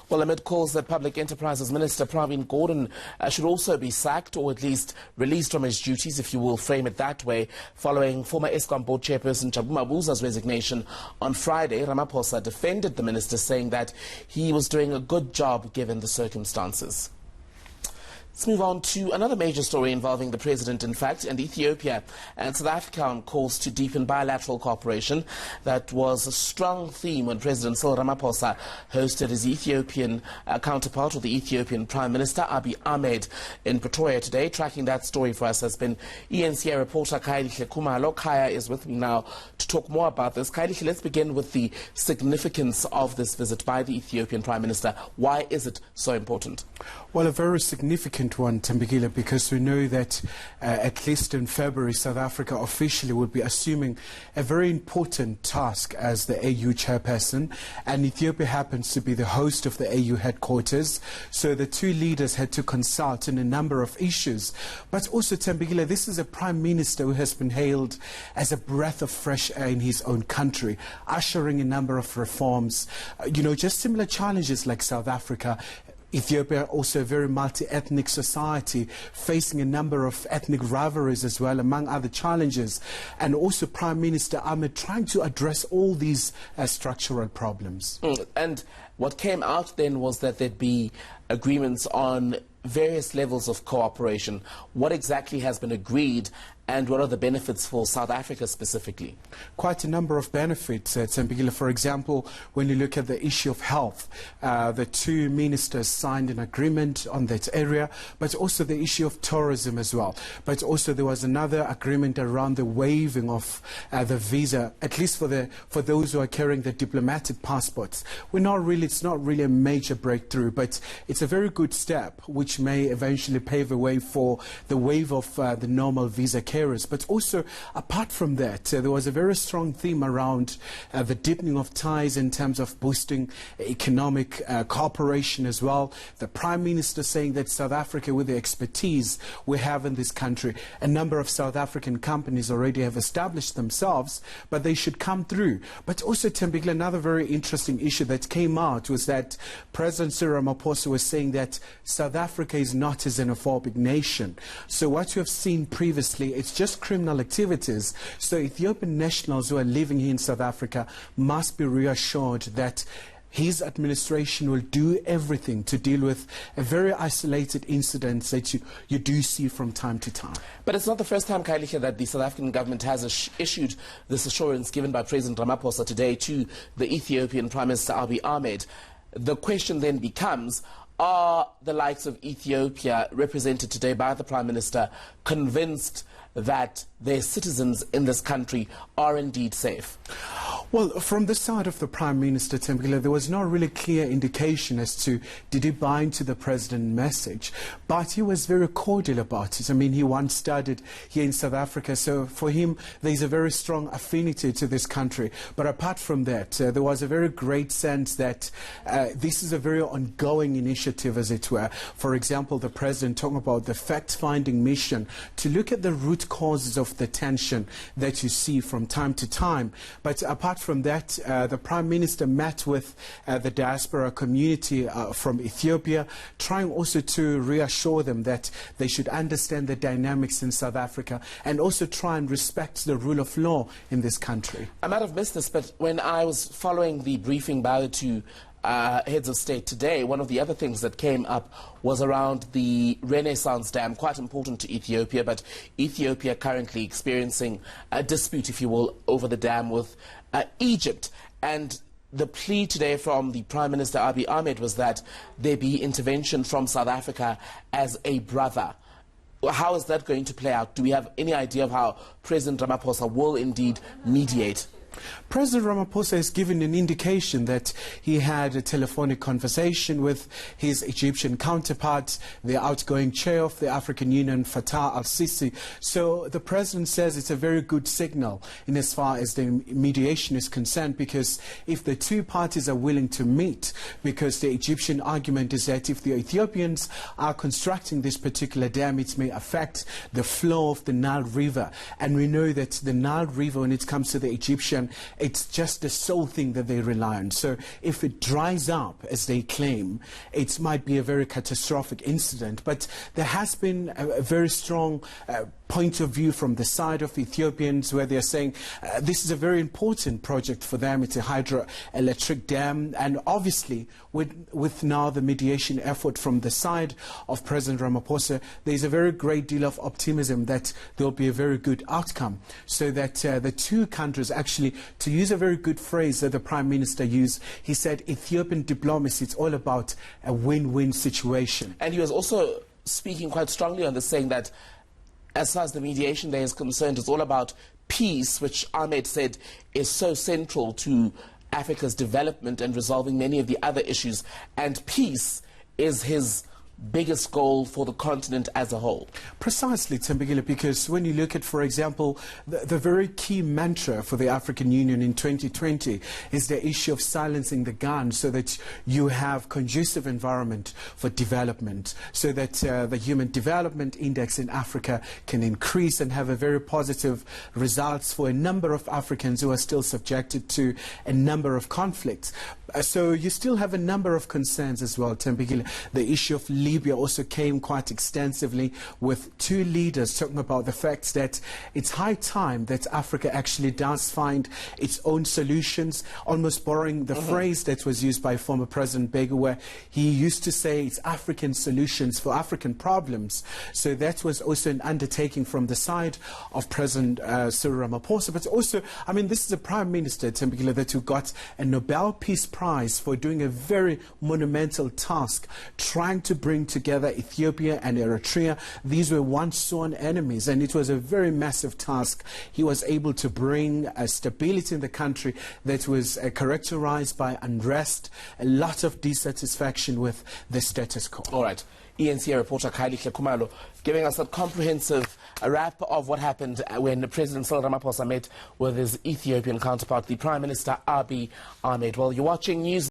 Well, amid calls that Public Enterprises Minister Pravin Gordhan should also be sacked or at least released from his duties, if you will frame it that way, following former Eskom board chairperson Jabu Mabuza's resignation on Friday, Ramaphosa defended the minister, saying that he was doing a good job given the circumstances. Let's move on to another major story involving the president, in fact, and Ethiopia and South Africa on calls to deepen bilateral cooperation. That was a strong theme when President Cyril Ramaphosa hosted his Ethiopian counterpart, or the Ethiopian Prime Minister Abiy Ahmed, in Pretoria today. Tracking that story for us has been ENCA reporter Kailihle Kumalo. Kaya is with me now to talk more about this. Kailihle, let's begin with the significance of this visit by the Ethiopian Prime Minister. Why is it so important? Well, a very significant one, Tembegile, because we know that at least in February, South Africa officially would be assuming a very important task as the AU chairperson, and Ethiopia happens to be the host of the AU headquarters. So the two leaders had to consult on a number of issues. But also, Tembegile, this is a prime minister who has been hailed as a breath of fresh air in his own country, ushering a number of reforms, just similar challenges like South Africa. Ethiopia, also a very multi-ethnic society, facing a number of ethnic rivalries as well, among other challenges. And also Prime Minister Ahmed trying to address all these structural problems. And what came out then was that there'd be agreements on various levels of cooperation. What exactly has been agreed, and what are the benefits for South Africa specifically? Quite a number of benefits, Tsembegile. For example, when you look at the issue of health, the two ministers signed an agreement on that area, but also the issue of tourism as well. But also there was another agreement around the waiving of the visa, at least for those who are carrying the diplomatic passports. It's not really a major breakthrough, but it's a very good step, which may eventually pave the way for the waive of the normal visa carriers. But also, apart from that, there was a very strong theme around the deepening of ties in terms of boosting economic cooperation as well. The Prime Minister saying that South Africa, with the expertise we have in this country, a number of South African companies already have established themselves, but they should come through. But also, Tembegile, another very interesting issue that came out was that President Cyril Ramaphosa was saying that South Africa is not a xenophobic nation. So what you have seen previously, it's just criminal activities. So Ethiopian nationals who are living here in South Africa must be reassured that his administration will do everything to deal with a very isolated incident that you do see from time to time. But it's not the first time, Kailihle, that the South African government has issued this assurance given by President Ramaphosa today to the Ethiopian Prime Minister Abiy Ahmed. The question then becomes, are the likes of Ethiopia, represented today by the Prime Minister, convinced that their citizens in this country are indeed safe? Well, from the side of the Prime Minister, Tembegile, there was no really clear indication as to did he buy into the President's message, but he was very cordial about it. I mean, he once studied here in South Africa, so for him there's a very strong affinity to this country. But apart from that, there was a very great sense that this is a very ongoing initiative, as it were. For example, the President talking about the fact-finding mission to look at the root causes of the tension that you see from time to time. But apart from that, the Prime Minister met with the diaspora community from Ethiopia, trying also to reassure them that they should understand the dynamics in South Africa and also try and respect the rule of law in this country. I might have missed this, but when I was following the briefing by the two heads of state today, one of the other things that came up was around the Renaissance Dam, quite important to Ethiopia, but Ethiopia currently experiencing a dispute, if you will, over the dam with Egypt. And the plea today from the Prime Minister Abiy Ahmed was that there be intervention from South Africa as a brother. How is that going to play out? Do we have any idea of how President Ramaphosa will indeed mediate? President Ramaphosa has given an indication that he had a telephonic conversation with his Egyptian counterpart, the outgoing chair of the African Union, Fattah al-Sisi. So the President says it's a very good signal in as far as the mediation is concerned, because if the two parties are willing to meet, because the Egyptian argument is that if the Ethiopians are constructing this particular dam, it may affect the flow of the Nile River. And we know that the Nile River, when it comes to the Egyptian time, it's just the sole thing that they rely on. So if it dries up, as they claim, it might be a very catastrophic incident. But there has been a very strong point of view from the side of Ethiopians where they're saying this is a very important project for them. It's a hydroelectric dam, and obviously with now the mediation effort from the side of President Ramaphosa, there's a very great deal of optimism that there'll be a very good outcome, so that the two countries actually, to use a very good phrase that the Prime Minister used, he said Ethiopian diplomacy, it's all about a win-win situation. And he was also speaking quite strongly on this, saying that as far as the mediation there is concerned, it's all about peace, which Ahmed said is so central to Africa's development and resolving many of the other issues. And peace is his biggest goal for the continent as a whole. Precisely, Thembekile, because when you look at, for example, the very key mantra for the African Union in 2020 is the issue of silencing the gun, so that you have conducive environment for development, so that the Human Development Index in Africa can increase and have a very positive results for a number of Africans who are still subjected to a number of conflicts. So you still have a number of concerns as well, Thembekile. The issue of Libya also came quite extensively, with two leaders talking about the fact that it's high time that Africa actually does find its own solutions, almost borrowing the phrase that was used by former President Bego, where he used to say it's African solutions for African problems. So that was also an undertaking from the side of President Cyril Ramaphosa. But also, I mean, this is a Prime Minister, Thembekile, that who got a Nobel Peace Prize for doing a very monumental task, trying to bring together Ethiopia and Eritrea. These were once sworn enemies, and it was a very massive task. He was able to bring stability in the country that was characterized by unrest, a lot of dissatisfaction with the status quo. All right. ENC reporter Kylie Kumalo giving us a comprehensive wrap of what happened when President Cyril Ramaphosa met with his Ethiopian counterpart, the Prime Minister Abiy Ahmed. Well, you're watching News